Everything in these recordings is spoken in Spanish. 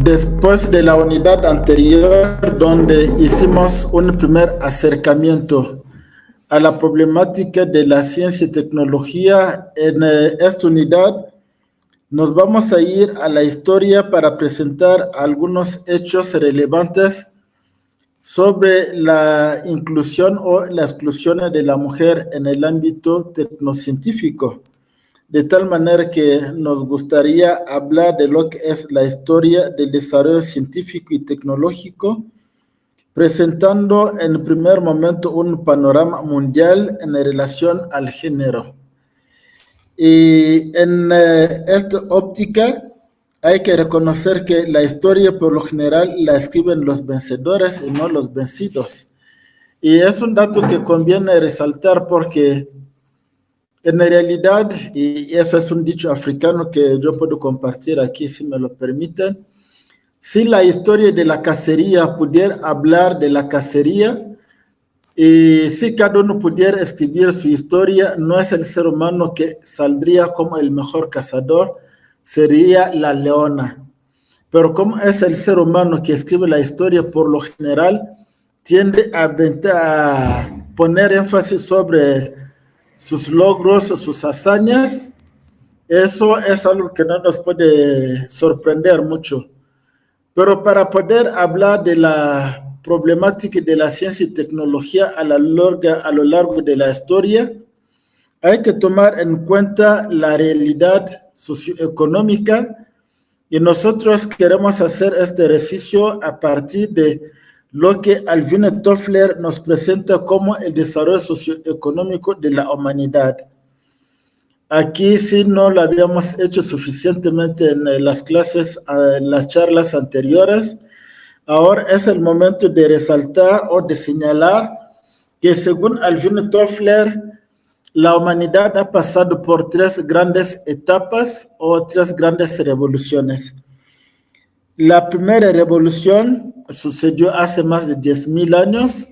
Después de la unidad anterior, donde hicimos un primer acercamiento a la problemática de la ciencia y tecnología, en esta unidad nos vamos a ir a la historia para presentar algunos hechos relevantes sobre la inclusión o la exclusión de la mujer en el ámbito tecnocientífico. De tal manera que nos gustaría hablar de lo que es la historia del desarrollo científico y tecnológico, presentando en primer momento un panorama mundial en relación al género. Y en esta óptica hay que reconocer que la historia por lo general la escriben los vencedores y no los vencidos. Y es un dato que conviene resaltar porque en realidad, y eso es un dicho africano que yo puedo compartir aquí si me lo permiten, si la historia de la cacería pudiera hablar de la cacería, y si cada uno pudiera escribir su historia, no es el ser humano que saldría como el mejor cazador, sería la leona. Pero como es el ser humano que escribe la historia, por lo general, tiende a poner énfasis sobre sus logros, sus hazañas. Eso es algo que no nos puede sorprender mucho. Pero para poder hablar de la problemática de la ciencia y tecnología a lo largo de la historia, hay que tomar en cuenta la realidad socioeconómica y nosotros queremos hacer este ejercicio a partir de lo que Alvin Toffler nos presenta como el desarrollo socioeconómico de la humanidad. Aquí sí no lo habíamos hecho suficientemente en las clases, en las charlas anteriores. Ahora es el momento de resaltar o de señalar que según Alvin Toffler, la humanidad ha pasado por tres grandes etapas o tres grandes revoluciones. La primera revolución sucedió hace más de 10.000 años,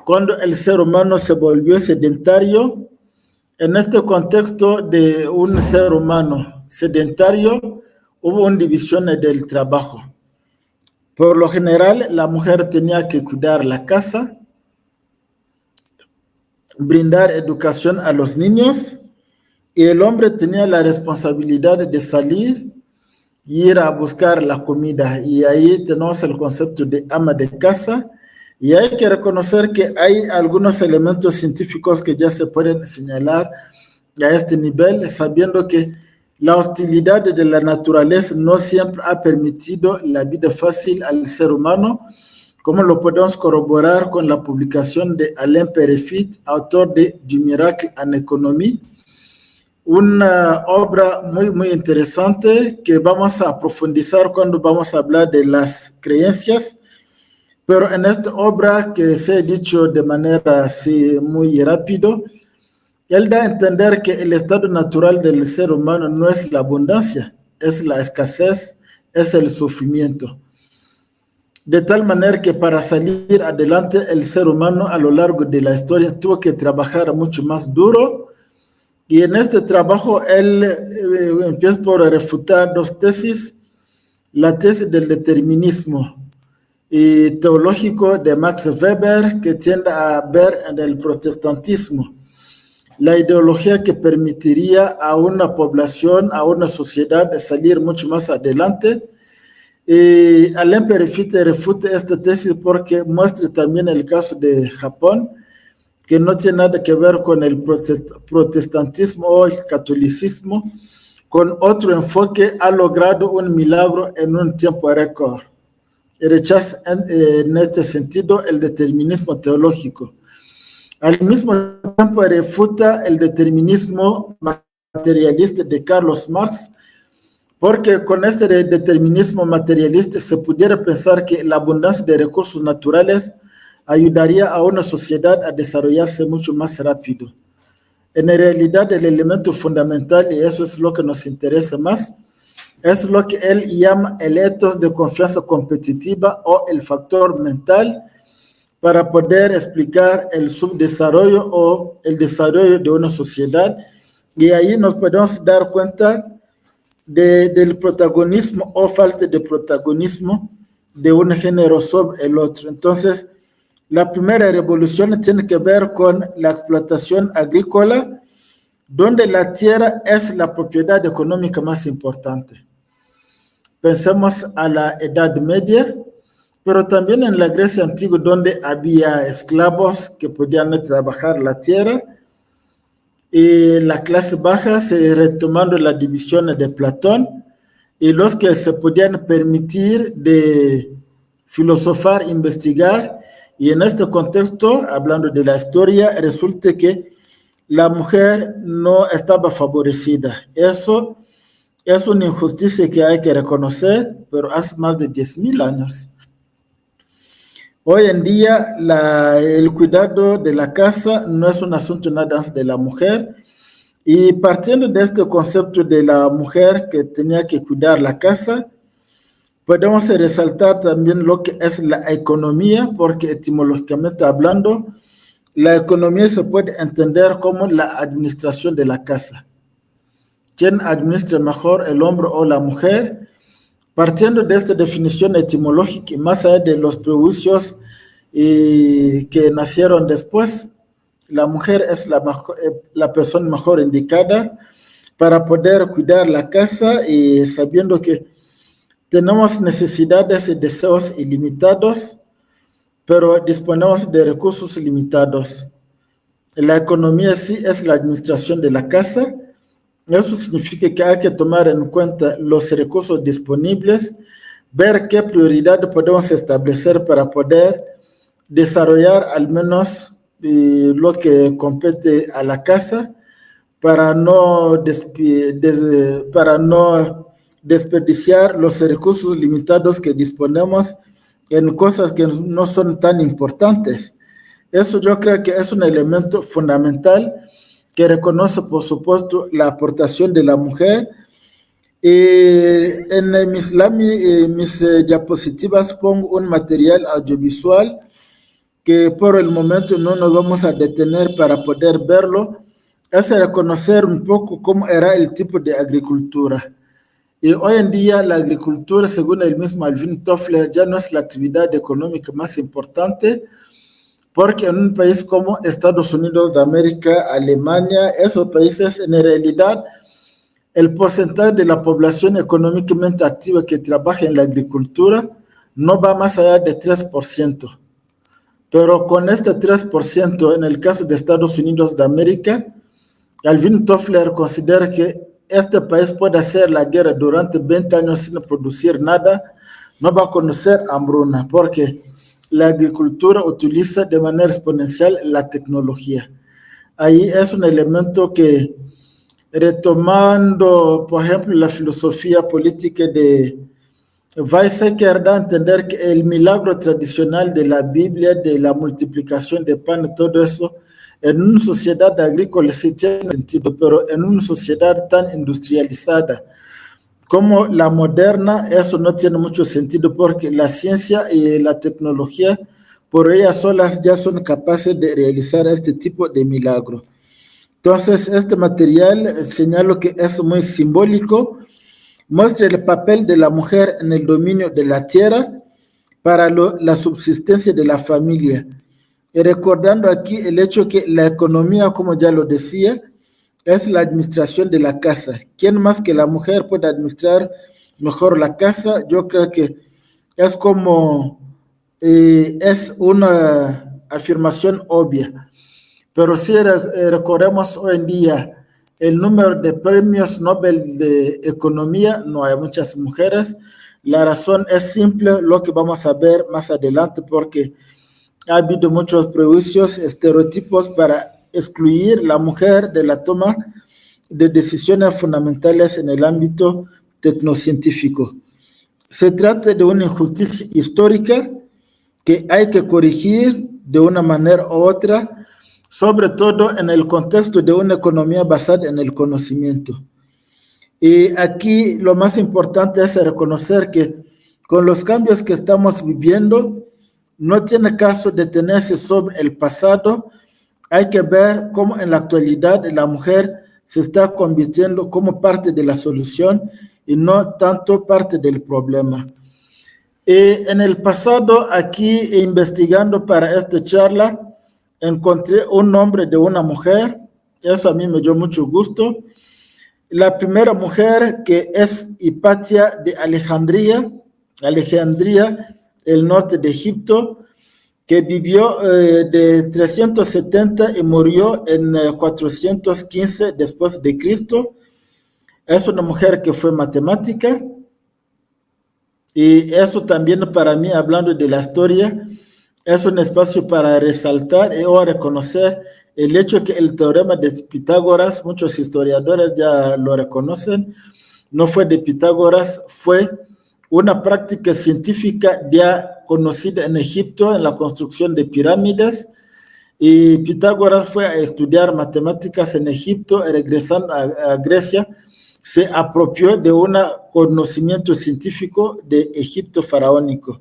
cuando el ser humano se volvió sedentario. En este contexto de un ser humano sedentario, hubo una división del trabajo. Por lo general, la mujer tenía que cuidar la casa, brindar educación a los niños, y el hombre tenía la responsabilidad de salir y ir a buscar la comida. Y ahí tenemos el concepto de ama de casa. Y hay que reconocer que hay algunos elementos científicos que ya se pueden señalar a este nivel, sabiendo que la hostilidad de la naturaleza no siempre ha permitido la vida fácil al ser humano, como lo podemos corroborar con la publicación de Alain Peyrefitte, autor de Du Miracle en Economía, una obra muy interesante que vamos a profundizar cuando vamos a hablar de las creencias. Pero en esta obra, que se ha dicho de manera así muy rápido, él da a entender que el estado natural del ser humano no es la abundancia, es la escasez, es el sufrimiento. De tal manera que para salir adelante el ser humano a lo largo de la historia tuvo que trabajar mucho más duro, y en este trabajo él empieza por refutar dos tesis: la tesis del determinismo y teológico de Max Weber, que tiende a ver en el protestantismo la ideología que permitiría a una población, a una sociedad salir mucho más adelante. Y Alain Peyrefitte refuta esta tesis porque muestra también el caso de Japón, que no tiene nada que ver con el protestantismo o el catolicismo. Con otro enfoque ha logrado un milagro en un tiempo récord. Rechaza en este sentido el determinismo teológico. Al mismo tiempo refuta el determinismo materialista de Carlos Marx, porque con este determinismo materialista se pudiera pensar que la abundancia de recursos naturales ayudaría a una sociedad a desarrollarse mucho más rápido. En realidad, el elemento fundamental, y eso es lo que nos interesa más, es lo que él llama el ethos de confianza competitiva o el factor mental, para poder explicar el subdesarrollo o el desarrollo de una sociedad. Y ahí nos podemos dar cuenta del protagonismo o falta de protagonismo de un género sobre el otro. Entonces, la primera revolución tiene que ver con la explotación agrícola, donde la tierra es la propiedad económica más importante. Pensemos a la Edad Media, pero también en la Grecia antigua, donde había esclavos que podían trabajar la tierra, y la clase baja, se retomando la división de Platón, y los que se podían permitir de filosofar, investigar, y en este contexto, hablando de la historia, resulta que la mujer no estaba favorecida. Eso es una injusticia que hay que reconocer, pero hace más de 10.000 años. Hoy en día, el cuidado de la casa no es un asunto nada más de la mujer, y partiendo de este concepto de la mujer que tenía que cuidar la casa, podemos resaltar también lo que es la economía, porque etimológicamente hablando, la economía se puede entender como la administración de la casa. ¿Quién administra mejor, el hombre o la mujer? Partiendo de esta definición etimológica y más allá de los prejuicios que nacieron después, la mujer es la persona mejor indicada para poder cuidar la casa, y sabiendo que tenemos necesidades y deseos ilimitados, pero disponemos de recursos limitados. La economía sí es la administración de la casa. Eso significa que hay que tomar en cuenta los recursos disponibles, ver qué prioridad podemos establecer para poder desarrollar al menos lo que compete a la casa, para no desperdiciar los recursos limitados que disponemos en cosas que no son tan importantes. Eso yo creo que es un elemento fundamental que reconoce, por supuesto, la aportación de la mujer. En mis diapositivas pongo un material audiovisual que por el momento no nos vamos a detener para poder verlo. Es reconocer un poco cómo era el tipo de agricultura. Y hoy en día la agricultura, según el mismo Alvin Toffler, ya no es la actividad económica más importante, porque en un país como Estados Unidos de América, Alemania, esos países, en realidad, el porcentaje de la población económicamente activa que trabaja en la agricultura no va más allá de 3%. Pero con este 3%, en el caso de Estados Unidos de América, Alvin Toffler considera que este país puede hacer la guerra durante 20 años sin producir nada, no va a conocer hambruna, porque la agricultura utiliza de manera exponencial la tecnología. Ahí es un elemento que, retomando, por ejemplo, la filosofía política de Weizsäcker, da a entender que el milagro tradicional de la Biblia, de la multiplicación de pan y todo eso, en una sociedad agrícola sí tiene sentido, pero en una sociedad tan industrializada como la moderna, eso no tiene mucho sentido, porque la ciencia y la tecnología por ellas solas ya son capaces de realizar este tipo de milagro. Entonces, este material señalo que es muy simbólico, muestra el papel de la mujer en el dominio de la tierra para la subsistencia de la familia. Y recordando aquí el hecho que la economía, como ya lo decía, es la administración de la casa. ¿Quién más que la mujer puede administrar mejor la casa? Yo creo que es como, es una afirmación obvia. Pero si recordemos hoy en día el número de premios Nobel de Economía, no hay muchas mujeres. La razón es simple, lo que vamos a ver más adelante, porque ha habido muchos prejuicios, estereotipos para excluir la mujer de la toma de decisiones fundamentales en el ámbito tecnocientífico. Se trata de una injusticia histórica que hay que corregir de una manera u otra, sobre todo en el contexto de una economía basada en el conocimiento. Y aquí lo más importante es reconocer que con los cambios que estamos viviendo, no tiene caso detenerse sobre el pasado. Hay que ver cómo en la actualidad la mujer se está convirtiendo como parte de la solución y no tanto parte del problema. En el pasado, aquí investigando para esta charla, encontré un nombre de una mujer, eso a mí me dio mucho gusto. La primera mujer, que es Hipatia de Alejandría, el norte de Egipto, que vivió de 370 y murió en 415 después de Cristo. Es una mujer que fue matemática, y eso también para mí, hablando de la historia, es un espacio para resaltar o reconocer el hecho que el teorema de Pitágoras, muchos historiadores ya lo reconocen, no fue de Pitágoras, fue una práctica científica ya conocida en Egipto en la construcción de pirámides, y Pitágoras fue a estudiar matemáticas en Egipto y regresando a Grecia, se apropió de un conocimiento científico de Egipto faraónico.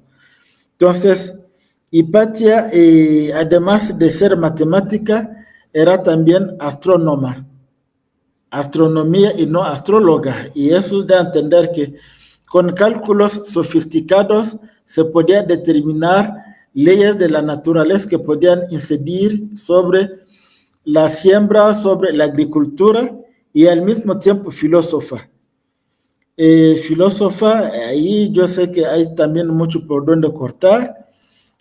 Entonces, Hipatia, además de ser matemática, era también astrónoma, astronomía y no astróloga, y eso da a entender que con cálculos sofisticados se podía determinar leyes de la naturaleza que podían incidir sobre la siembra, sobre la agricultura, y al mismo tiempo filósofa. Filósofa, ahí yo sé que hay también mucho por donde cortar.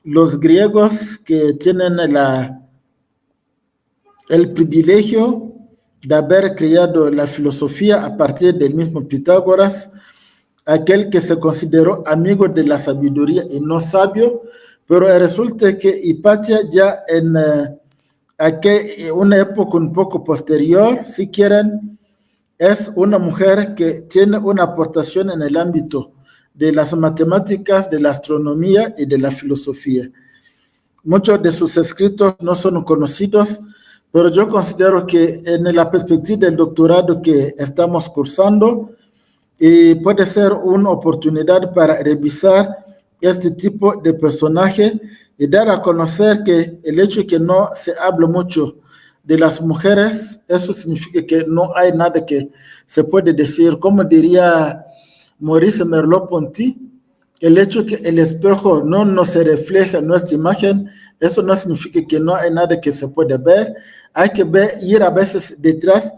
Los griegos, que tienen el privilegio de haber creado la filosofía a partir del mismo Pitágoras, aquel que se consideró amigo de la sabiduría y no sabio, pero resulta que Hipatia ya en una época un poco posterior, si quieren, es una mujer que tiene una aportación en el ámbito de las matemáticas, de la astronomía y de la filosofía. Muchos de sus escritos no son conocidos, pero yo considero que en la perspectiva del doctorado que estamos cursando, puede ser una oportunidad para revisar este tipo de personaje y dar a conocer que el hecho de que no se hable mucho de las mujeres, eso significa que no hay nada que se puede decir. Como diría Maurice Merleau-Ponty, el hecho de que el espejo no nos refleja nuestra imagen, eso no significa que no hay nada que se puede ver. Hay que ir a veces detrás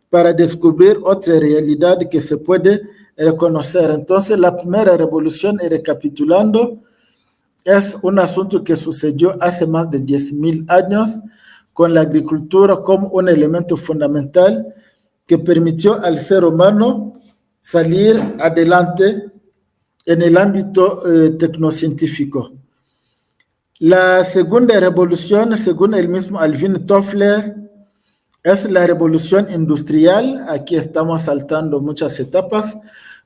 para descubrir otra realidad que se puede reconocer. Entonces, la primera revolución, y recapitulando, es un asunto que sucedió hace más de 10,000 años, con la agricultura como un elemento fundamental que permitió al ser humano salir adelante en el ámbito tecnocientífico. La segunda revolución, según el mismo Alvin Toffler, es la revolución industrial. Aquí estamos saltando muchas etapas,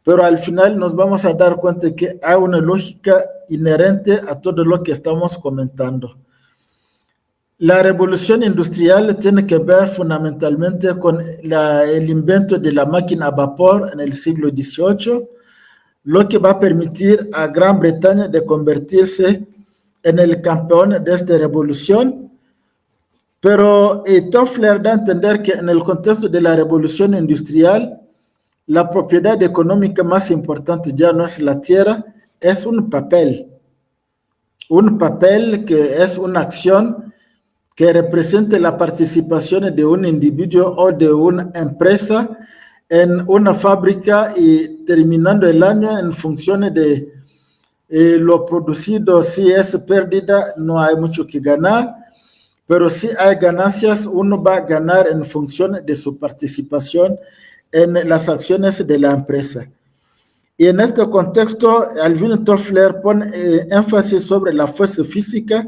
pero al final nos vamos a dar cuenta de que hay una lógica inherente a todo lo que estamos comentando. La revolución industrial tiene que ver fundamentalmente con el invento de la máquina a vapor en el siglo XVIII, lo que va a permitir a Gran Bretaña de convertirse en el campeón de esta revolución. Pero Toffler da a entender que en el contexto de la revolución industrial, la propiedad económica más importante ya no es la tierra, es un papel que es una acción que represente la participación de un individuo o de una empresa en una fábrica, y terminando el año en función de lo producido. Si es pérdida, no hay mucho que ganar, pero si hay ganancias, uno va a ganar en función de su participación en las acciones de la empresa. Y en este contexto, Alvin Toffler pone énfasis sobre la fuerza física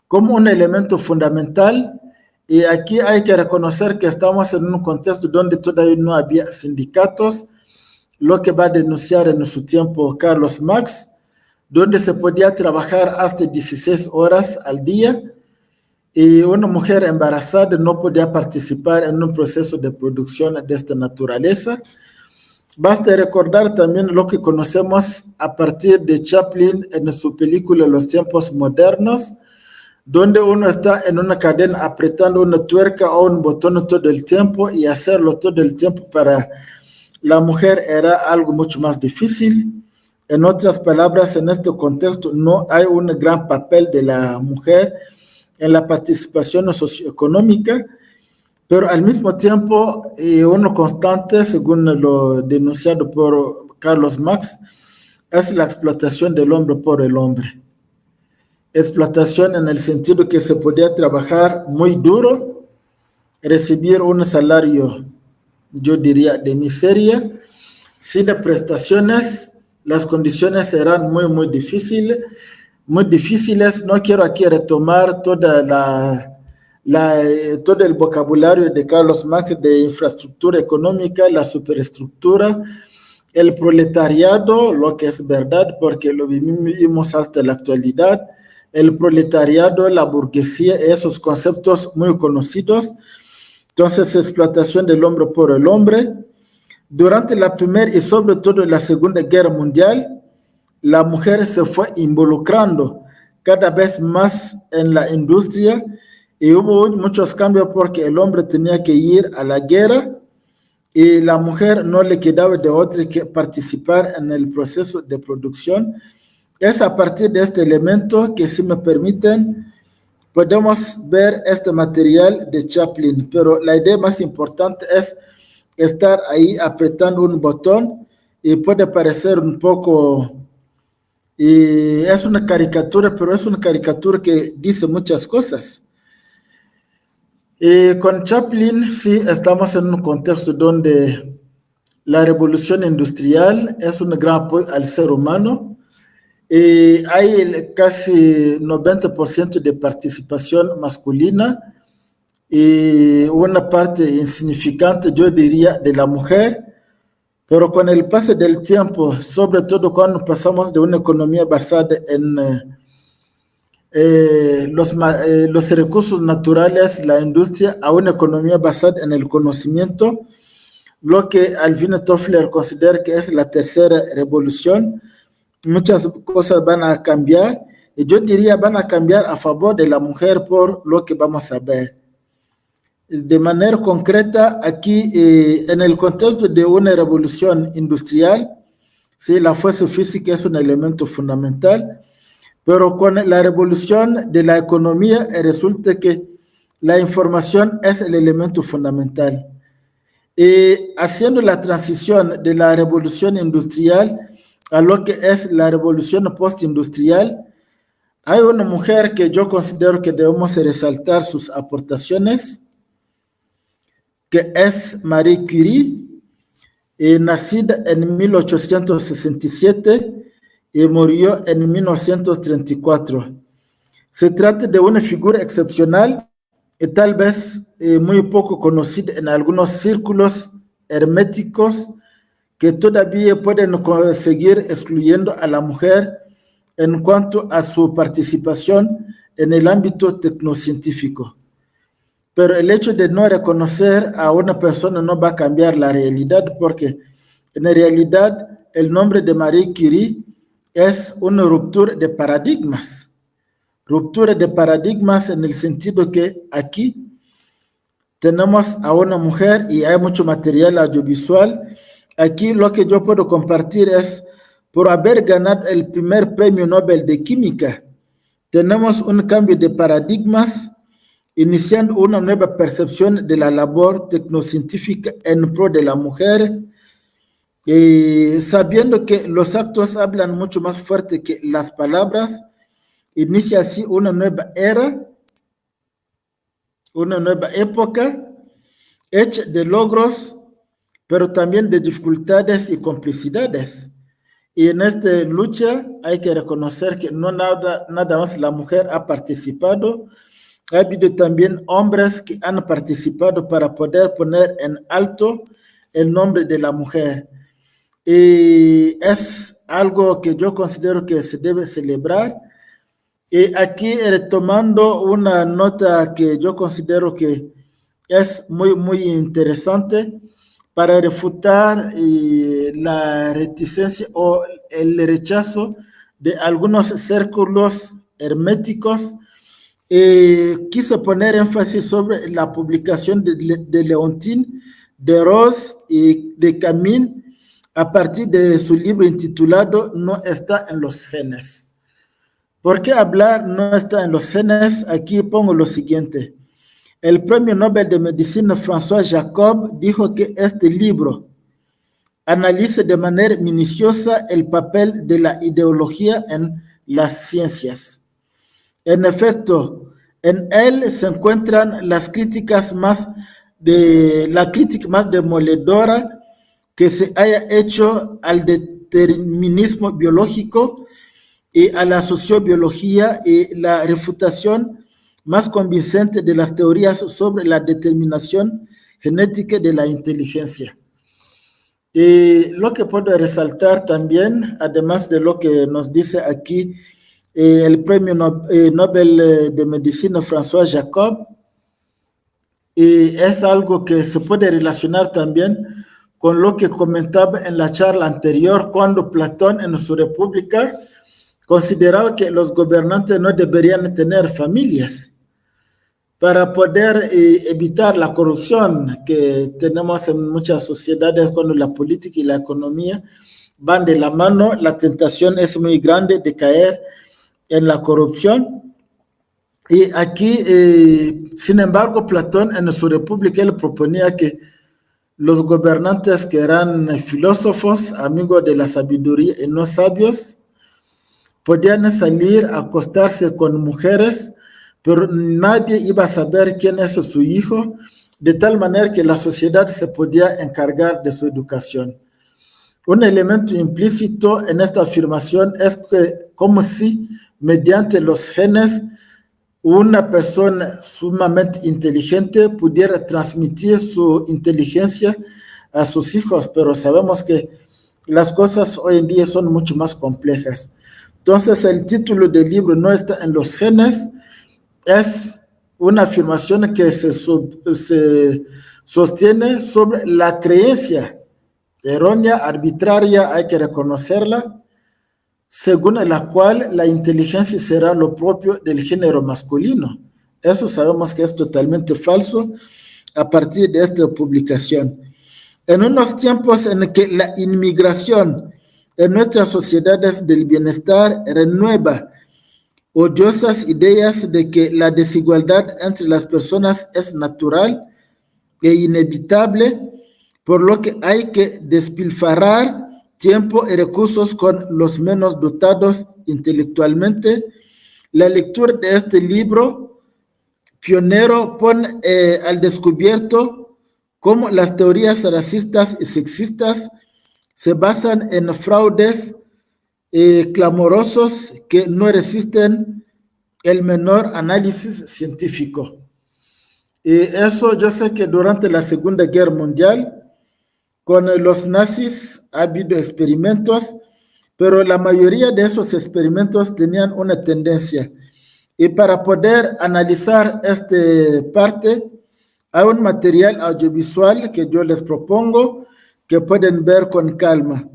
como un elemento fundamental, y aquí hay que reconocer que estamos en un contexto donde todavía no había sindicatos, lo que va a denunciar en su tiempo Carlos Marx, donde se podía trabajar hasta 16 horas al día, y una mujer embarazada no podía participar en un proceso de producción de esta naturaleza. Basta recordar también lo que conocemos a partir de Chaplin en su película Los tiempos modernos, donde uno está en una cadena apretando una tuerca o un botón todo el tiempo, y hacerlo todo el tiempo para la mujer era algo mucho más difícil. En otras palabras, en este contexto no hay un gran papel de la mujer en la participación socioeconómica, pero al mismo tiempo, uno constante, según lo denunciado por Carlos Marx, es la explotación del hombre por el hombre. Explotación en el sentido que se podía trabajar muy duro, recibir un salario, yo diría, de miseria, sin prestaciones. Las condiciones eran muy difíciles, muy difíciles. No quiero aquí retomar todo el vocabulario de Carlos Marx de infraestructura económica, la superestructura, el proletariado, lo que es verdad, porque lo vivimos hasta la actualidad, el proletariado, la burguesía, esos conceptos muy conocidos. Entonces, explotación del hombre por el hombre. Durante la Primera y sobre todo la Segunda Guerra Mundial, la mujer se fue involucrando cada vez más en la industria y hubo muchos cambios porque el hombre tenía que ir a la guerra y la mujer no le quedaba de otra que participar en el proceso de producción. Es a partir de este elemento que, si me permiten, podemos ver este material de Chaplin, pero la idea más importante es estar ahí apretando un botón y puede parecer un poco, y es una caricatura, pero es una caricatura que dice muchas cosas. Con Chaplin sí estamos en un contexto donde la revolución industrial es un gran apoyo al ser humano. Hay casi 90% de participación masculina y una parte insignificante, yo diría, de la mujer, pero con el paso del tiempo, sobre todo cuando pasamos de una economía basada en los recursos naturales, la industria, a una economía basada en el conocimiento, lo que Alvin Toffler considera que es la tercera revolución. Muchas cosas van a cambiar y yo diría van a cambiar a favor de la mujer por lo que vamos a ver. De manera concreta, aquí en el contexto de una revolución industrial, sí, la fuerza física es un elemento fundamental, pero con la revolución de la economía resulta que la información es el elemento fundamental. Haciendo la transición de la revolución industrial a lo que es la revolución postindustrial, hay una mujer que yo considero que debemos resaltar sus aportaciones, que es Marie Curie, nacida en 1867 y murió en 1934. Se trata de una figura excepcional y tal vez muy poco conocida en algunos círculos herméticos que todavía pueden seguir excluyendo a la mujer en cuanto a su participación en el ámbito tecnocientífico. Pero el hecho de no reconocer a una persona no va a cambiar la realidad, porque en realidad el nombre de Marie Curie es una ruptura de paradigmas. Ruptura de paradigmas en el sentido que aquí tenemos a una mujer y hay mucho material audiovisual. Aquí lo que yo puedo compartir es, por haber ganado el primer premio Nobel de Química, tenemos un cambio de paradigmas, iniciando una nueva percepción de la labor tecnocientífica en pro de la mujer, sabiendo que los actos hablan mucho más fuerte que las palabras. Inicia así una nueva era, una nueva época, hecha de logros, pero también de dificultades y complicidades. Y en esta lucha hay que reconocer que no nada más la mujer ha participado. Ha habido también hombres que han participado para poder poner en alto el nombre de la mujer. Y es algo que yo considero que se debe celebrar. Y aquí retomando una nota que yo considero que es muy interesante para refutar la reticencia o el rechazo de algunos círculos herméticos. Quise poner énfasis sobre la publicación de Leontine de Rose y de Camille a partir de su libro intitulado No está en los genes. ¿Por qué hablar no está en los genes? Aquí pongo lo siguiente. El premio Nobel de Medicina François Jacob dijo que este libro analiza de manera minuciosa el papel de la ideología en las ciencias. En efecto, en él se encuentran la crítica más demoledora que se haya hecho al determinismo biológico y a la sociobiología y la refutación más convincente de las teorías sobre la determinación genética de la inteligencia. Y lo que puedo resaltar también, además de lo que nos dice aquí el premio Nobel de Medicina François Jacob, y es algo que se puede relacionar también con lo que comentaba en la charla anterior, cuando Platón en su República consideraba que los gobernantes no deberían tener familias para poder evitar la corrupción que tenemos en muchas sociedades cuando la política y la economía van de la mano. La tentación es muy grande de caer en la corrupción. Y aquí, sin embargo, Platón en su República él proponía que los gobernantes que eran filósofos, amigos de la sabiduría y no sabios, podían salir a acostarse con mujeres, pero nadie iba a saber quién es su hijo, de tal manera que la sociedad se podía encargar de su educación. Un elemento implícito en esta afirmación es que, como si mediante los genes una persona sumamente inteligente pudiera transmitir su inteligencia a sus hijos, pero sabemos que las cosas hoy en día son mucho más complejas. Entonces, el título del libro No está en los genes es una afirmación que se sostiene sobre la creencia errónea, arbitraria, hay que reconocerla, según la cual la inteligencia será lo propio del género masculino. Eso sabemos que es totalmente falso a partir de esta publicación. En unos tiempos en que la inmigración en nuestras sociedades del bienestar renueva odiosas ideas de que la desigualdad entre las personas es natural e inevitable, por lo que hay que despilfarrar tiempo y recursos con los menos dotados intelectualmente. La lectura de este libro pionero pone al descubierto cómo las teorías racistas y sexistas se basan en fraudes clamorosos que no resisten el menor análisis científico. Y eso yo sé que durante la Segunda Guerra Mundial, con los nazis ha habido experimentos, pero la mayoría de esos experimentos tenían una tendencia. Y para poder analizar esta parte, hay un material audiovisual que yo les propongo que pueden ver con calma.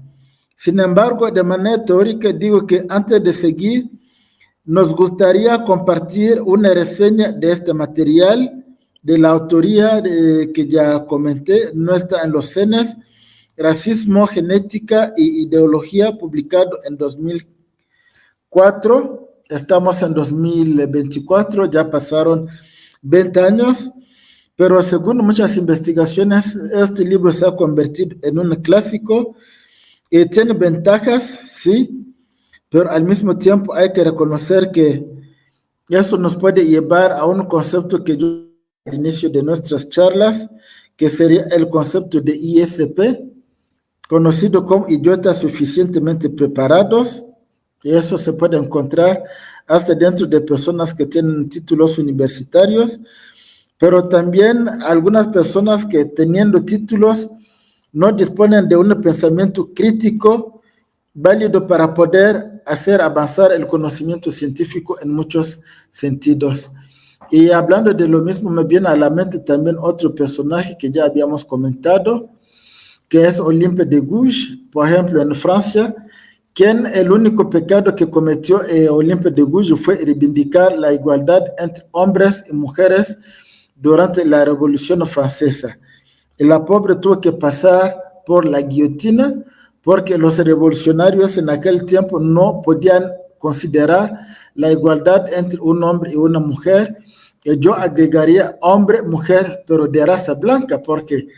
Sin embargo, de manera teórica, digo que antes de seguir, nos gustaría compartir una reseña de este material, de la autoría que ya comenté, No está en los genes, Racismo, Genética y Ideología, publicado en 2004. Estamos en 2024, ya pasaron 20 años, pero según muchas investigaciones, este libro se ha convertido en un clásico y tiene ventajas, sí, pero al mismo tiempo hay que reconocer que eso nos puede llevar a un concepto que yo al inicio de nuestras charlas, que sería el concepto de ISP, conocido como idiotas suficientemente preparados, y eso se puede encontrar hasta dentro de personas que tienen títulos universitarios, pero también algunas personas que teniendo títulos no disponen de un pensamiento crítico válido para poder hacer avanzar el conocimiento científico en muchos sentidos. Y hablando de lo mismo, me viene a la mente también otro personaje que ya habíamos comentado, que es Olympe de Gouges, por ejemplo, en Francia, quien el único pecado que cometió Olympe de Gouges fue reivindicar la igualdad entre hombres y mujeres durante la Revolución Francesa. y la pobre tuvo que pasar por la guillotina porque los revolucionarios en aquel tiempo no podían considerar la igualdad entre un hombre y una mujer. Y yo agregaría hombre, mujer, pero de raza blanca, porque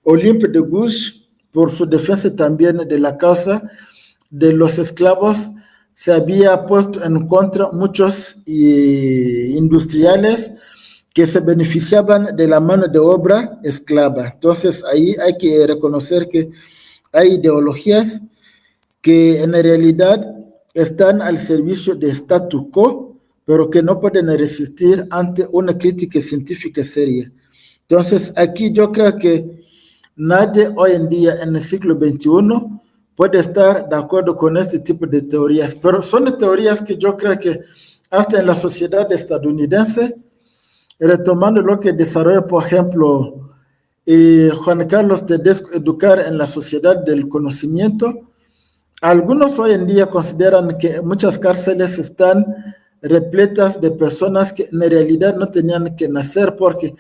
Olympe de Gouges, por su defensa también de la causa de los esclavos, se había puesto en contra muchos industriales que se beneficiaban de la mano de obra esclava. Entonces ahí hay que reconocer que hay ideologías que en realidad están al servicio de statu quo, pero que no pueden resistir ante una crítica científica seria. Entonces aquí yo creo que nadie hoy en día en el siglo XXI puede estar de acuerdo con este tipo de teorías, pero son teorías que yo creo que hasta en la sociedad estadounidense, retomando lo que desarrolla, por ejemplo, Juan Carlos Tedesco, Educar en la Sociedad del Conocimiento, algunos hoy en día consideran que muchas cárceles están repletas de personas que en realidad no tenían que nacer porque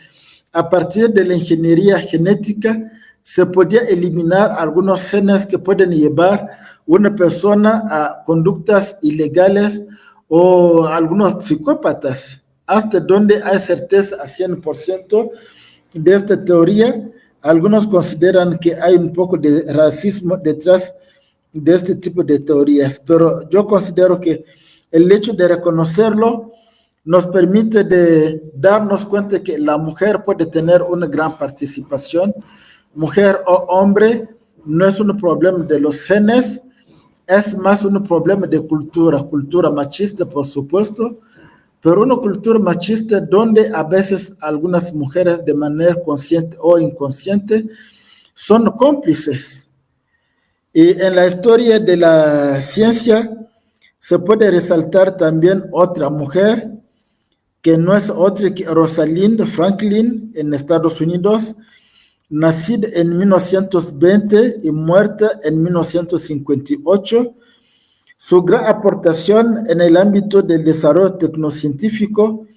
a partir de la ingeniería genética se podía eliminar algunos genes que pueden llevar a una persona a conductas ilegales o algunos psicópatas, hasta donde hay certeza a 100% de esta teoría. Algunos consideran que hay un poco de racismo detrás de este tipo de teorías, pero yo considero que el hecho de reconocerlo nos permite de darnos cuenta que la mujer puede tener una gran participación. Mujer o hombre no es un problema de los genes, es más un problema de cultura machista, por supuesto, pero una cultura machista donde a veces algunas mujeres de manera consciente o inconsciente son cómplices. Y en la historia de la ciencia se puede resaltar también otra mujer que no es otra que Rosalind Franklin en Estados Unidos, nacida en 1920 y muerta en 1958. Su gran aportación en el ámbito del desarrollo tecnocientífico,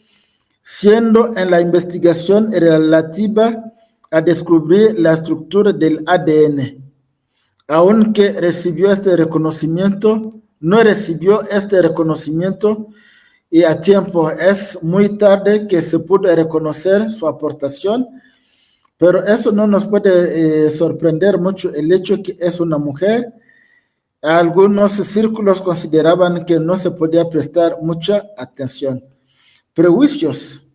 siendo en la investigación relativa a descubrir la estructura del ADN. Aunque recibió este reconocimiento, no recibió este reconocimiento y a tiempo. Es muy tarde que se pudo reconocer su aportación, pero eso no nos puede sorprender mucho el hecho que es una mujer. Algunos círculos consideraban que no se podía prestar mucha atención. Prejuicios.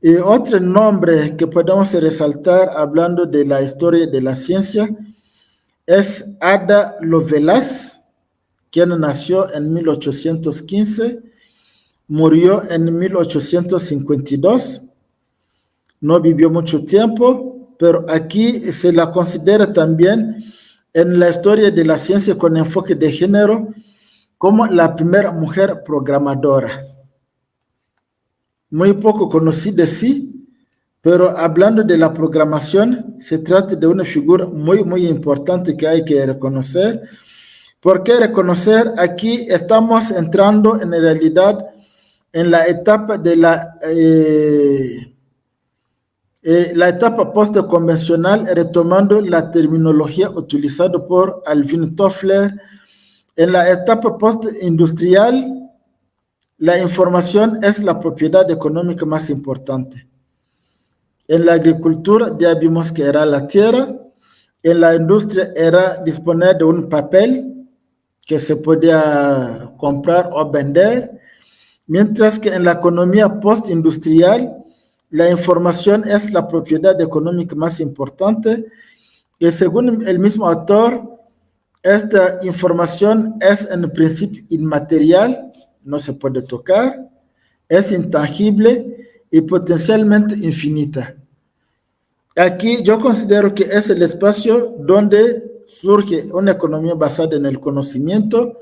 Y otro nombre que podemos resaltar hablando de la historia de la ciencia es Ada Lovelace, quien nació en 1815, murió en 1852, no vivió mucho tiempo, pero aquí se la considera también en la historia de la ciencia con enfoque de género como la primera mujer programadora. Muy poco conocida, sí, pero hablando de la programación, se trata de una figura muy importante que hay que reconocer. ¿Por qué reconocer? Aquí estamos entrando en realidad en la etapa de la etapa postconvencional, retomando la terminología utilizada por Alvin Toffler. En la etapa postindustrial, la información es la propiedad económica más importante. En la agricultura ya vimos que era la tierra, en la industria era disponer de un papel que se podía comprar o vender, mientras que en la economía postindustrial la información es la propiedad económica más importante y según el mismo autor, esta información es en principio inmaterial, no se puede tocar, es intangible y potencialmente infinita. Aquí yo considero que es el espacio donde surge una economía basada en el conocimiento,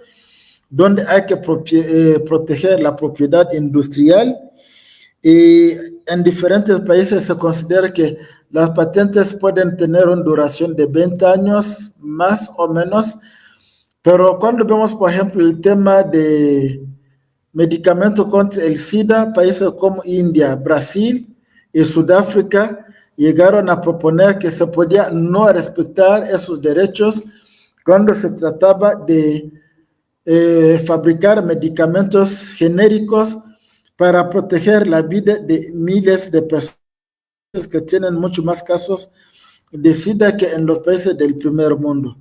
donde hay que proteger la propiedad industrial y en diferentes países se considera que las patentes pueden tener una duración de 20 años, más o menos, pero cuando vemos, por ejemplo, el tema de medicamentos contra el SIDA, países como India, Brasil y Sudáfrica llegaron a proponer que se podía no respetar esos derechos cuando se trataba de fabricar medicamentos genéricos para proteger la vida de miles de personas que tienen mucho más casos de SIDA que en los países del primer mundo.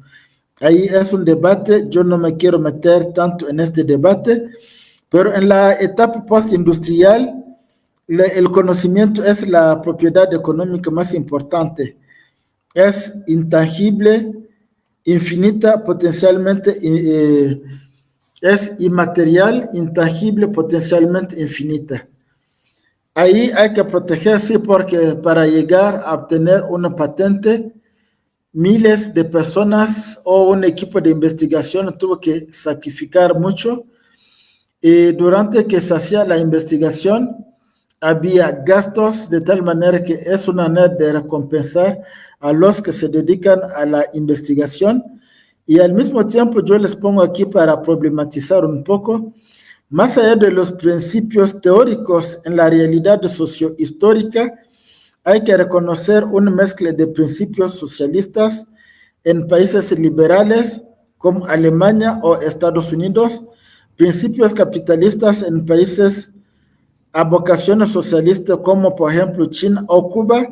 Ahí es un debate, yo no me quiero meter tanto en este debate, pero en la etapa postindustrial, el conocimiento es la propiedad económica más importante. Es intangible, infinita, potencialmente, es inmaterial, intangible, potencialmente infinita. Ahí hay que protegerse porque para llegar a obtener una patente, miles de personas o un equipo de investigación tuvo que sacrificar mucho. Y durante que se hacía la investigación, había gastos de tal manera que es una manera de recompensar a los que se dedican a la investigación. Y al mismo tiempo yo les pongo aquí para problematizar un poco, más allá de los principios teóricos en la realidad sociohistórica, hay que reconocer una mezcla de principios socialistas en países liberales como Alemania o Estados Unidos, principios capitalistas en países a vocación socialista como por ejemplo China o Cuba.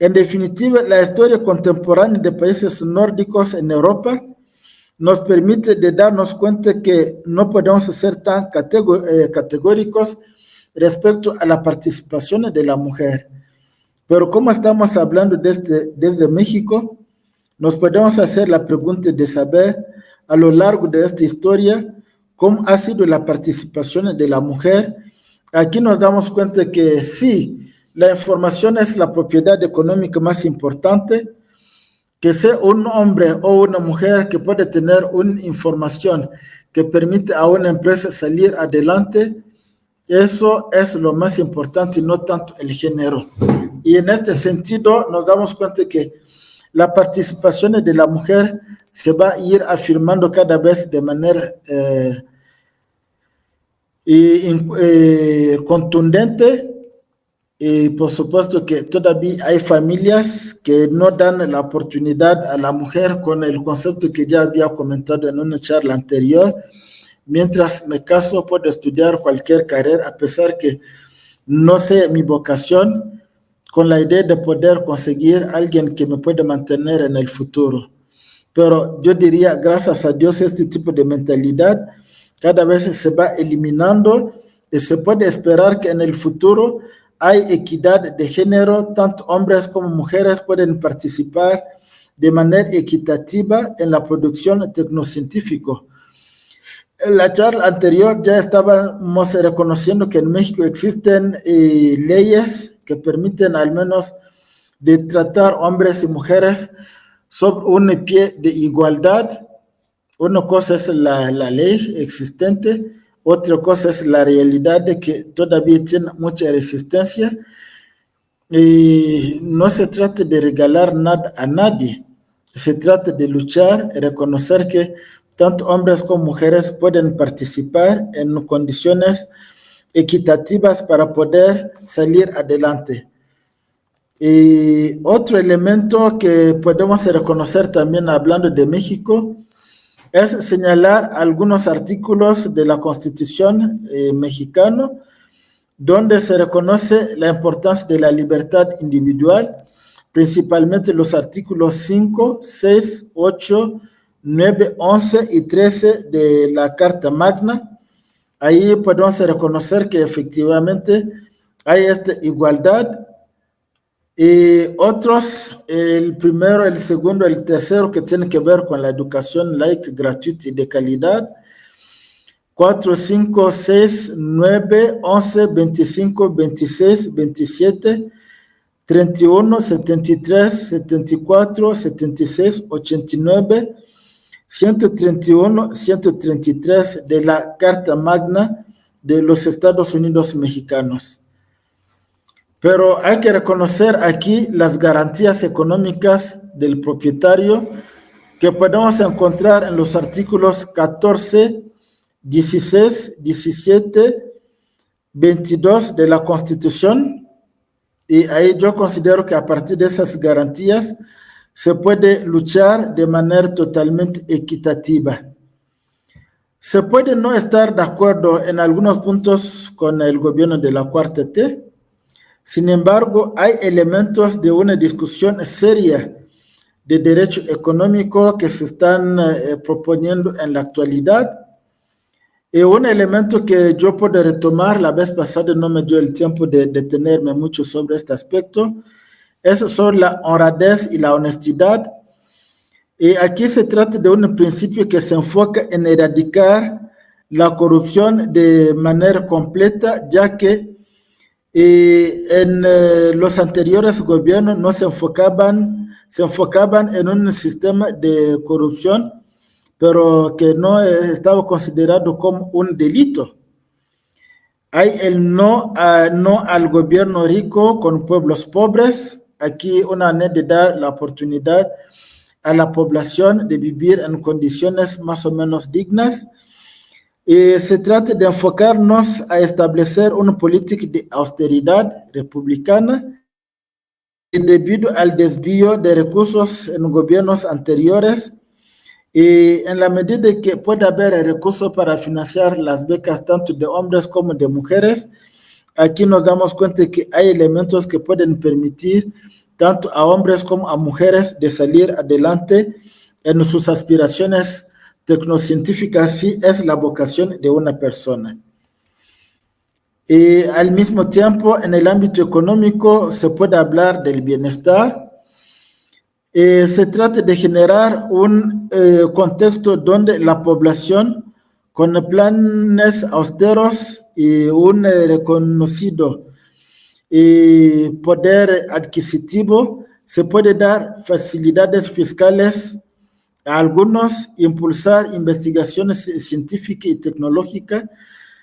En definitiva, la historia contemporánea de países nórdicos en Europa nos permite de darnos cuenta que no podemos ser tan categóricos respecto a la participación de la mujer. Pero como estamos hablando desde México, nos podemos hacer la pregunta de saber a lo largo de esta historia cómo ha sido la participación de la mujer. Aquí nos damos cuenta que sí, la información es la propiedad económica más importante, que sea un hombre o una mujer que puede tener una información que permite a una empresa salir adelante, eso es lo más importante y no tanto el género. Y en este sentido nos damos cuenta que la participación de la mujer se va a ir afirmando cada vez de manera contundente. Y por supuesto que todavía hay familias que no dan la oportunidad a la mujer con el concepto que ya había comentado en una charla anterior. Mientras me caso, puedo estudiar cualquier carrera, a pesar que no sé mi vocación, con la idea de poder conseguir a alguien que me pueda mantener en el futuro. Pero yo diría, gracias a Dios, este tipo de mentalidad cada vez se va eliminando y se puede esperar que en el futuro hay equidad de género, tanto hombres como mujeres pueden participar de manera equitativa en la producción tecnocientífica. En la charla anterior ya estábamos reconociendo que en México existen leyes que permiten al menos de tratar hombres y mujeres sobre un pie de igualdad. Una cosa es la ley existente, otra cosa es la realidad de que todavía tiene mucha resistencia y no se trata de regalar nada a nadie, se trata de luchar y reconocer que tanto hombres como mujeres pueden participar en condiciones equitativas para poder salir adelante. Y otro elemento que podemos reconocer también hablando de México es señalar algunos artículos de la Constitución mexicana donde se reconoce la importancia de la libertad individual, principalmente los artículos 5, 6, 8, 9, 11 y 13 de la Carta Magna. Ahí podemos reconocer que efectivamente hay esta igualdad. Y otros, el primero, el segundo, el tercero, que tienen que ver con la educación laica, gratuita y de calidad. 4, 5, 6, 9, 11, 25, 26, 27, 31, 73, 74, 76, 89, 131, 133 de la Carta Magna de los Estados Unidos mexicanos. Pero hay que reconocer aquí las garantías económicas del propietario que podemos encontrar en los artículos 14, 16, 17, 22 de la Constitución Y ahí yo considero que a partir de esas garantías se puede luchar de manera totalmente equitativa. Se puede no estar de acuerdo en algunos puntos con el gobierno de la Cuarta T. Sin embargo, hay elementos de una discusión seria de derecho económico que se están proponiendo en la actualidad. Y un elemento que yo puedo retomar, la vez pasada no me dio el tiempo de detenerme mucho sobre este aspecto, es sobre la honradez y la honestidad. Y aquí se trata de un principio que se enfoca en erradicar la corrupción de manera completa, ya que en los anteriores gobiernos no se enfocaban en un sistema de corrupción, pero que no estaba considerado como un delito. Hay el no al gobierno rico con pueblos pobres. Aquí una manera de dar la oportunidad a la población de vivir en condiciones más o menos dignas. Se trata de enfocarnos a establecer una política de austeridad republicana y debido al desvío de recursos en gobiernos anteriores y en la medida que pueda haber recursos para financiar las becas tanto de hombres como de mujeres, aquí nos damos cuenta de que hay elementos que pueden permitir tanto a hombres como a mujeres de salir adelante en sus aspiraciones tecnocientíficas si es la vocación de una persona. Y al mismo tiempo, en el ámbito económico se puede hablar del bienestar. Se trata de generar un contexto donde la población, con planes austeros y un reconocido poder adquisitivo, se puede dar facilidades fiscales a algunos, impulsar investigaciones científicas y tecnológicas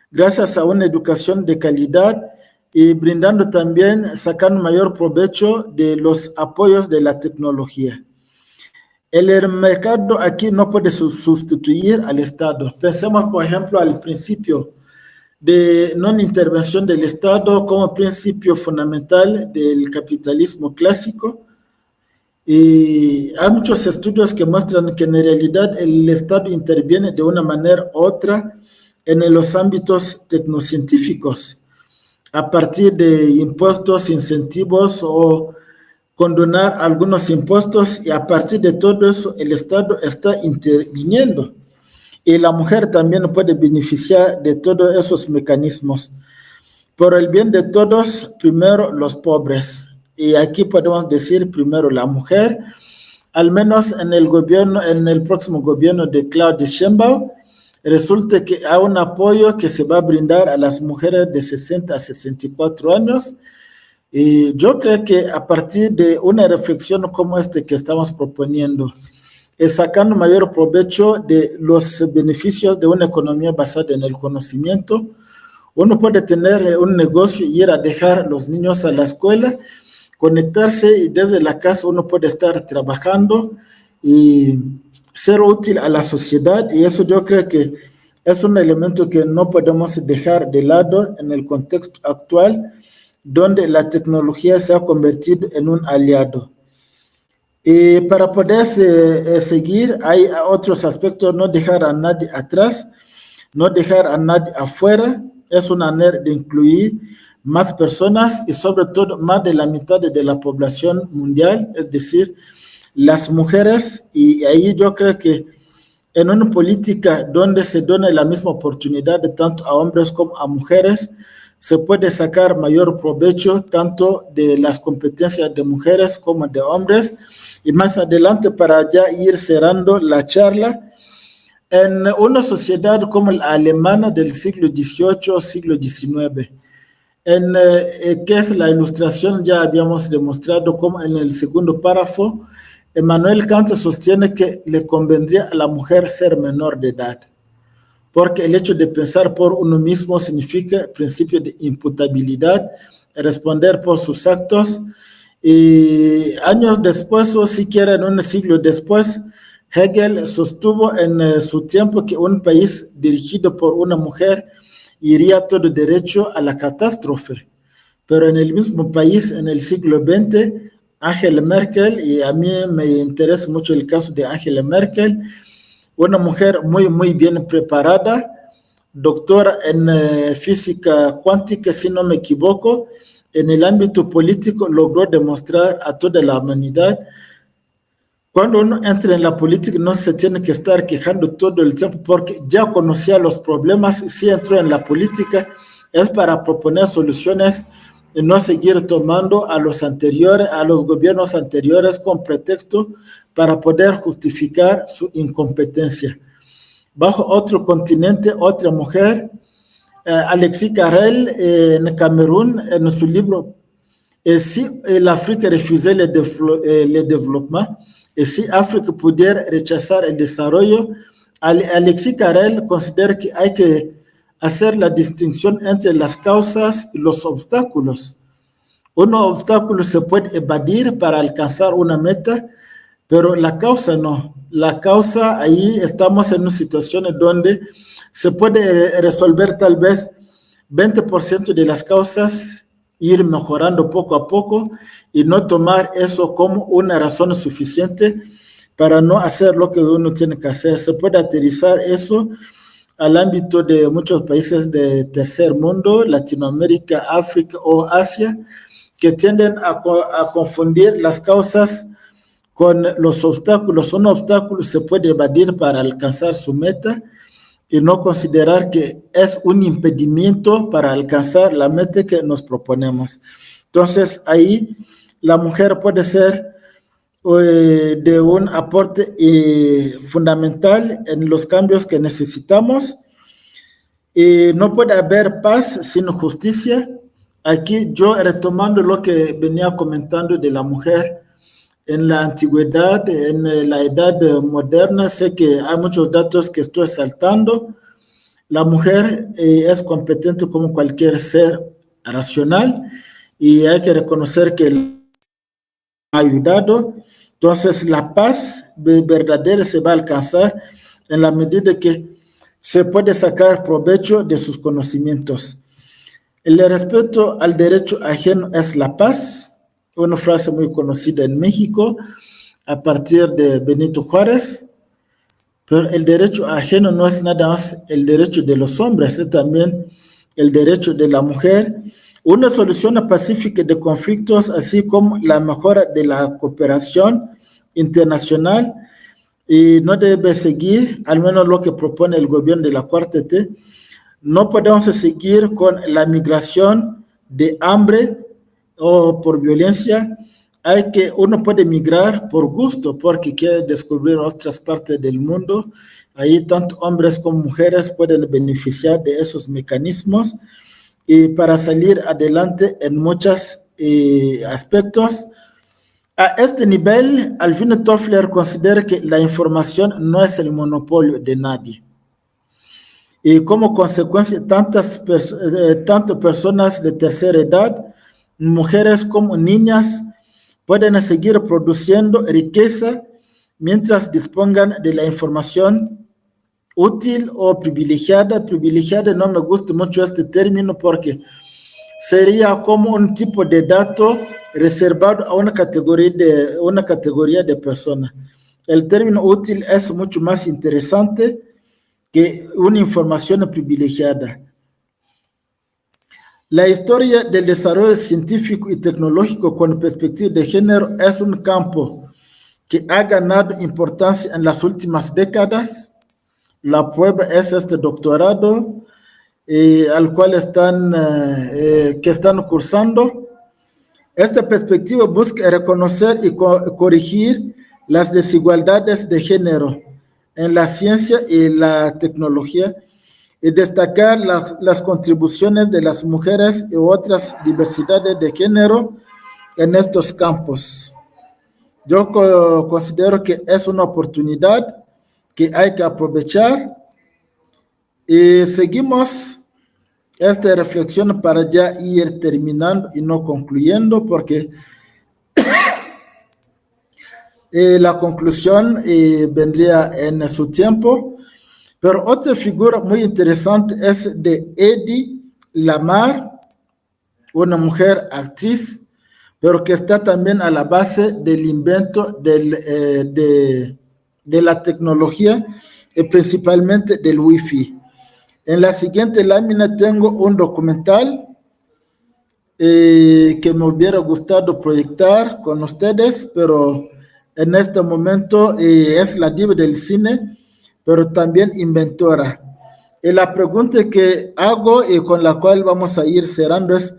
gracias a una educación de calidad y brindando también, sacando mayor provecho de los apoyos de la tecnología. El mercado aquí no puede sustituir al Estado. Pensemos, por ejemplo, al principio de no intervención del Estado como principio fundamental del capitalismo clásico. Y hay muchos estudios que muestran que en realidad el Estado interviene de una manera u otra en los ámbitos tecnocientíficos, a partir de impuestos, incentivos o condonar algunos impuestos, y a partir de todo eso el Estado está interviniendo. Y la mujer también puede beneficiar de todos esos mecanismos. Por el bien de todos, primero los pobres. Y aquí podemos decir primero la mujer, al menos en el gobierno, en el próximo gobierno de Claudia Sheinbaum, resulta que hay un apoyo que se va a brindar a las mujeres de 60 a 64 años. Y yo creo que a partir de una reflexión como esta que estamos proponiendo, sacando mayor provecho de los beneficios de una economía basada en el conocimiento, uno puede tener un negocio y ir a dejar a los niños a la escuela, conectarse y desde la casa uno puede estar trabajando y ser útil a la sociedad, y eso yo creo que es un elemento que no podemos dejar de lado en el contexto actual, donde la tecnología se ha convertido en un aliado. Y para poder seguir, hay otros aspectos: no dejar a nadie atrás, no dejar a nadie afuera. Es una manera de incluir más personas y sobre todo más de la mitad de la población mundial, es decir, las mujeres. Y ahí yo creo que en una política donde se dona la misma oportunidad de tanto a hombres como a mujeres, se puede sacar mayor provecho tanto de las competencias de mujeres como de hombres. Y más adelante, para ya ir cerrando la charla, en una sociedad como la alemana del siglo XVIII, siglo XIX, en que es la ilustración, ya habíamos demostrado como en el segundo párrafo, Emmanuel Kant sostiene que le convendría a la mujer ser menor de edad, porque el hecho de pensar por uno mismo significa principio de imputabilidad, responder por sus actos. Y años después, o siquiera en un siglo después, Hegel sostuvo en su tiempo que un país dirigido por una mujer iría todo derecho a la catástrofe. pero en el mismo país, en el siglo XX, Angela Merkel, y a mí me interesa mucho el caso de Angela Merkel, una mujer muy, muy bien preparada, doctora en física cuántica, si no me equivoco, en el ámbito político logró demostrar a toda la humanidad. Cuando uno entra en la política no se tiene que estar quejando todo el tiempo porque ya conocía los problemas. Si entró en la política es para proponer soluciones y no seguir tomando a los anteriores, a los gobiernos anteriores con pretexto para poder justificar su incompetencia. Bajo otro continente, otra mujer, Alexis Carrel, en Camerún, en su libro Si l'Afrique refusait le développement, et si África pudiera rechazar el desarrollo, Alexis Carrel considera que hay que hacer la distinción entre las causas y los obstáculos. Un obstáculo se puede evadir para alcanzar una meta, pero la causa no. La causa, ahí estamos en una situación donde se puede resolver tal vez 20% de las causas, ir mejorando poco a poco y no tomar eso como una razón suficiente para no hacer lo que uno tiene que hacer. Se puede aterrizar eso al ámbito de muchos países de tercer mundo, Latinoamérica, África o Asia, que tienden a confundir las causas con los obstáculos. Un obstáculo se puede evadir para alcanzar su meta y no considerar que es un impedimento para alcanzar la meta que nos proponemos. Entonces, ahí la mujer puede ser de un aporte fundamental en los cambios que necesitamos. No puede haber paz sin justicia. Aquí yo retomando lo que venía comentando de la mujer, en la antigüedad, en la edad moderna, sé que hay muchos datos que estoy saltando. La mujer es competente como cualquier ser racional y hay que reconocer que ha ayudado. Entonces, la paz verdadera se va a alcanzar en la medida que se puede sacar provecho de sus conocimientos. El respeto al derecho ajeno es la paz. Una frase muy conocida en México a partir de Benito Juárez, pero el derecho ajeno no es nada más el derecho de los hombres, es también el derecho de la mujer, una solución pacífica de conflictos, así como la mejora de la cooperación internacional, y no debe seguir, al menos lo que propone el gobierno de la Cuarta T, no podemos seguir con la migración de hambre o por violencia. Uno puede migrar por gusto, porque quiere descubrir otras partes del mundo. Ahí tanto hombres como mujeres pueden beneficiar de esos mecanismos y para salir adelante en muchos aspectos. A este nivel, Alvin Toffler considera que la información no es el monopolio de nadie. Y como consecuencia, tanto personas de tercera edad, mujeres como niñas, pueden seguir produciendo riqueza mientras dispongan de la información útil o privilegiada. Privilegiada no me gusta mucho este término porque sería como un tipo de dato reservado a una categoría de personas. El término útil es mucho más interesante que una información privilegiada. La historia del desarrollo científico y tecnológico con perspectiva de género es un campo que ha ganado importancia en las últimas décadas. La prueba es este doctorado al cual están cursando. Esta perspectiva busca reconocer y corregir las desigualdades de género en la ciencia y la tecnología y destacar las contribuciones de las mujeres y otras diversidades de género en estos campos. Yo considero que es una oportunidad que hay que aprovechar y seguimos esta reflexión para ya ir terminando y no concluyendo, porque la conclusión vendría en su tiempo. Pero otra figura muy interesante es de Hedy Lamarr, una mujer actriz, pero que está también a la base del invento de la tecnología y principalmente del Wi-Fi. En la siguiente lámina tengo un documental que me hubiera gustado proyectar con ustedes, pero en este momento es la diva del cine, pero también inventora. Y la pregunta que hago y con la cual vamos a ir cerrando es,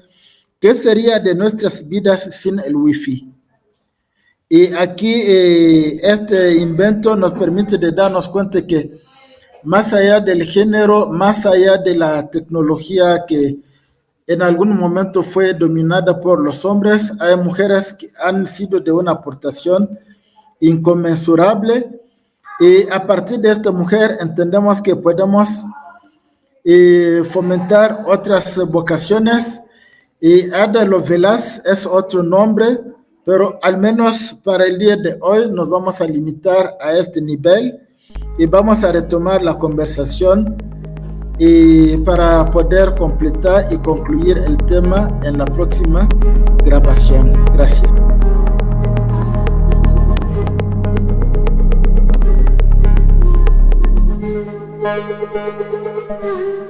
¿qué sería de nuestras vidas sin el Wi-Fi? Y aquí este invento nos permite de darnos cuenta que más allá del género, más allá de la tecnología que en algún momento fue dominada por los hombres, hay mujeres que han sido de una aportación inconmensurable y a partir de esta mujer entendemos que podemos fomentar otras vocaciones y Ada Lovelace es otro nombre, pero al menos para el día de hoy nos vamos a limitar a este nivel y vamos a retomar la conversación y para poder completar y concluir el tema en la próxima grabación. Gracias. Thank you.